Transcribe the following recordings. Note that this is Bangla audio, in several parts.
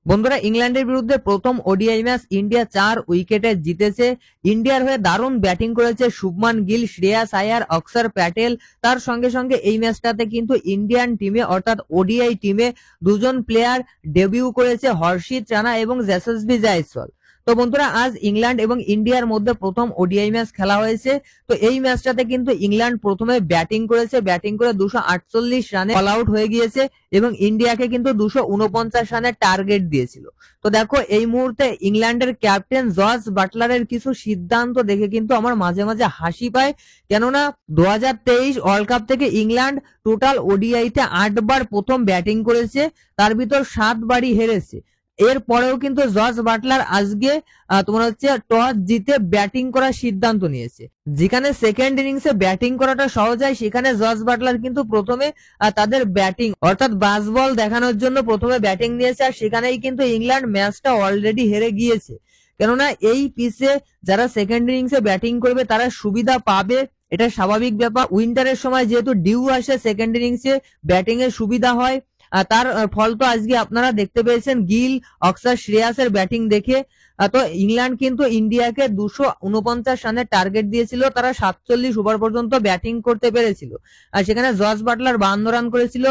বন্ধুরা, ইংল্যান্ডের বিরুদ্ধে প্রথম ওডিআই ম্যাচ ইন্ডিয়া 4 উইকেটে জিতেছে। ইন্ডিয়ার হয়ে দারুণ ব্যাটিং করেছে শুভমান গিল, শ্রেয়াস আয়ার, অক্ষর প্যাটেল। তার সঙ্গে সঙ্গে এই ম্যাচটাতে কিন্তু ইন্ডিয়ান টিমে অর্থাৎ ওডিআই টিমে দুজন প্লেয়ার ডেবিউ করেছে, হর্ষিত রানা এবং যশস্বী জয়সওয়াল। তো বন্ধুরা, আজ ইংল্যান্ড এবং ইন্ডিয়ার মধ্যে প্রথম ওডিআই ম্যাচ খেলা হয়েছে। তো এই ম্যাচটাতে কিন্তু ইংল্যান্ড প্রথমে ব্যাটিং করেছে, ব্যাটিং করে 248 রানে অল আউট হয়ে গিয়েছে এবং ইন্ডিয়াকে কিন্তু 249 রানের টার্গেট দিয়েছিল। তো দেখো, এই মুহূর্তে ইংল্যান্ডের ক্যাপ্টেন জর্জ বাটলারের কিছু সিদ্ধান্ত দেখে কিন্তু আমার মাঝে মাঝে হাসি পায়। কেননা 2023 ওয়ার্ল্ড কাপ থেকে ইংল্যান্ড টোটাল ওডিআইতে 8 বার প্রথম ব্যাটিং করেছে, তার ভিতর 7 বারই হেরেছে। এর পরেও কিন্তু জর্জ বাটলার আজকে তোমার হচ্ছে টস জিতে ব্যাটিং করার সিদ্ধান্ত নিয়েছে। যেখানে সেকেন্ড ইনিংসে ব্যাটিং করাটা সহজ হয়, সেখানে জর্জ বাটলার কিন্তু প্রথমে তাদের ব্যাটিং অর্থাৎ বাস বল দেখানোর জন্য প্রথমে ব্যাটিং নিয়েছে, আর সেখানেই কিন্তু ইংল্যান্ড ম্যাচটা অলরেডি হেরে গিয়েছে। কেননা এই পিচে যারা সেকেন্ড ইনিংসে ব্যাটিং করবে তারা সুবিধা পাবে, এটা স্বাভাবিক ব্যাপার। উইন্টারের সময় যেহেতু ডিউ আসে, সেকেন্ড ইনিংসে ব্যাটিং এর সুবিধা হয়। তার ফল তো আজকে আপনারা দেখতে পেয়েছেন গিল, অক্ষর, শ্রেয়াসের ব্যাটিং দেখে। তো ইংল্যান্ড কিন্তু ইন্ডিয়াকে 249 রানের টার্গেট দিয়েছিল, তারা 47 ওভার পর্যন্ত ব্যাটিং করতে পেরেছিল। আর সেখানে জর্জ বাটলার 52 রান করেছিল,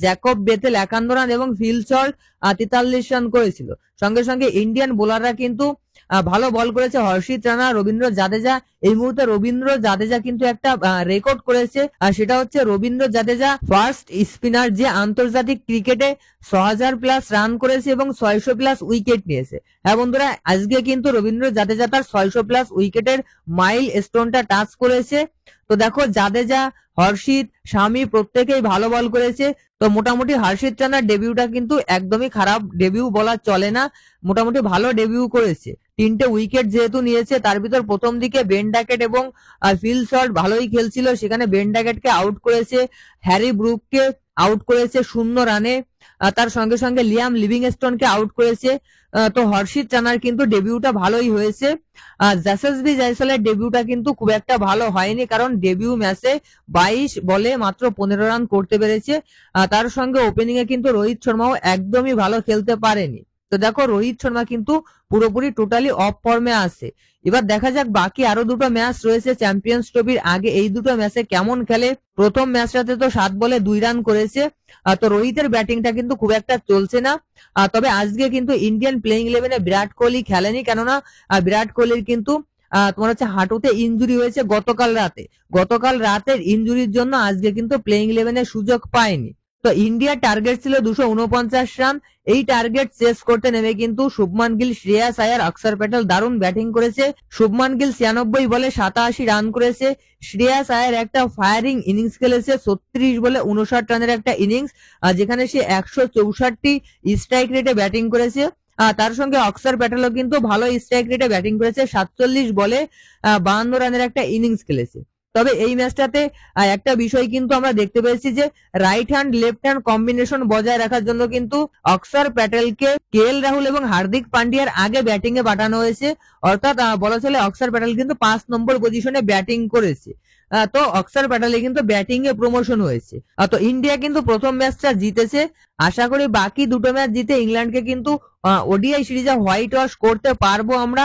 জ্যাকব বেথেল 51 রান এবং ফিল সল্ট 43 রান করেছিল। সঙ্গে সঙ্গে ইন্ডিয়ান বোলাররা কিন্তু ভালো বল করেছে, হর্ষিত রানা, রবীন্দ্র জাদেজা। এই মুহূর্তে রবীন্দ্র জাদেজা কিন্তু একটা রেকর্ড করেছে, আর সেটা হচ্ছে রবীন্দ্র জাদেজা ফার্স্ট স্পিনার যে আন্তর্জাতিক ক্রিকেটে 6000+ রান করেছে এবং 600+ উইকেট নিয়েছে। হ্যাঁ বন্ধুরা, আজকে কিন্তু রবীন্দ্র জাদেজা তার 600+ উইকেটের মাইল স্টোনটা টাচ করেছে। তো দেখো, জাদেজা, হর্ষিত, শামি প্রত্যেকেই ভালো বল করেছে। তো মোটামুটি হর্ষিত রানার ডেবিউটা কিন্তু একদমই খারাপ ডেবিউ বলা চলে না, মোটামুটি ভালো ডেবিউ করেছে। 3টে উইকেট যেহেতু নিয়েছে, তার ভিতর প্রথম দিকে বেন ড্যাকেট এবং ফিল সল্ট ভালোই খেলছিল, সেখানে বেন ড্যাকেটকে আউট করেছে, হ্যারি ব্রুককে আউট করেছে 0 রানে, তার সঙ্গে সঙ্গে লিয়াম লিভিংস্টোনকে আউট করেছে। তো হর্ষিত রানার কিন্তু ডেবিউটা ভালোই হয়েছে। যশস্বী জয়সওয়ালের ডেবিউটা কিন্তু খুব একটা ভালো হয়নি, কারণ ডেবিউ ম্যাচে 22 বলে মাত্র 15 রান করতে পেরেছে। তার সঙ্গে ওপেনিং এ কিন্তু রোহিত শর্মাও একদমই ভালো খেলতে পারেনি। তো দেখো, রোহিত শর্মা কিন্তু পুরোপুরি টোটালি অফ ফর্মে আছে। এবার দেখা যাক বাকি আরো দুটো ম্যাচ রয়েছে চ্যাম্পিয়ন্স ট্রফির আগে, এই দুটো ম্যাচে কেমন খেলে। প্রথম ম্যাচটাতে তো 7 বলে 2 রান করেছে। তো রোহিতের ব্যাটিংটা কিন্তু খুব একটা চলছে না। তবে আজকে কিন্তু ইন্ডিয়ান প্লেইং ইলেভেনে বিরাট কোহলি খেলেনি, কেননা বিরাট কোহলির কিন্তু তোমার হচ্ছে হাঁটুতে ইনজুরি হয়েছে গতকাল রাতের ইনজুরির জন্য আজকে কিন্তু প্লেইং ইলেভেনে সুযোগ পায়নি। তো ইন্ডিয়ার টার্গেট ছিল 249 রান। এই টার্গেট চেস করতে নেমে কিন্তু শুভমান গিল, শ্রেয়াস আয়ার, অক্ষর প্যাটেল দারুণ ব্যাটিং করেছে। শুভমান গিল 96 বলে 87 রান করেছে। শ্রেয়াস আয়ার একটা ফায়ারিং ইনিংস খেলেছে, 36 বলে 59 রানের একটা ইনিংস, যেখানে সে 164 স্ট্রাইক রেটে ব্যাটিং করেছে। তার সঙ্গে অক্ষর প্যাটেলও কিন্তু ভালো স্ট্রাইক রেটে ব্যাটিং করেছে, 47 বলে 52 রানের একটা ইনিংস খেলেছে। তবে এই ম্যাচটাতে একটা বিষয় কিন্তু আমরা দেখতে পেয়েছি যে right hand left hand combination বজায় রাখার জন্য কিন্তু অক্ষর প্যাটেলকে কেএল রাহুল এবং হার্দিক পান্ডিয়ার আগে ব্যাটিং এ পাঠানো হয়েছে। অর্থাৎ বলা চলে অক্ষর প্যাটেল কিন্তু 5 নম্বর পজিশনে ব্যাটিং করেছে। তো অক্ষর প্যাটেলে কিন্তু ব্যাটিং এ প্রমোশন হয়েছে। তো ইন্ডিয়া কিন্তু প্রথম ম্যাচটা জিতেছে। আশা করি বাকি দুটো ম্যাচ জিতে ইংল্যান্ডকে কিন্তু ওডিআই সিরিজে হোয়াইট ওয়াশ করতে পারবো আমরা।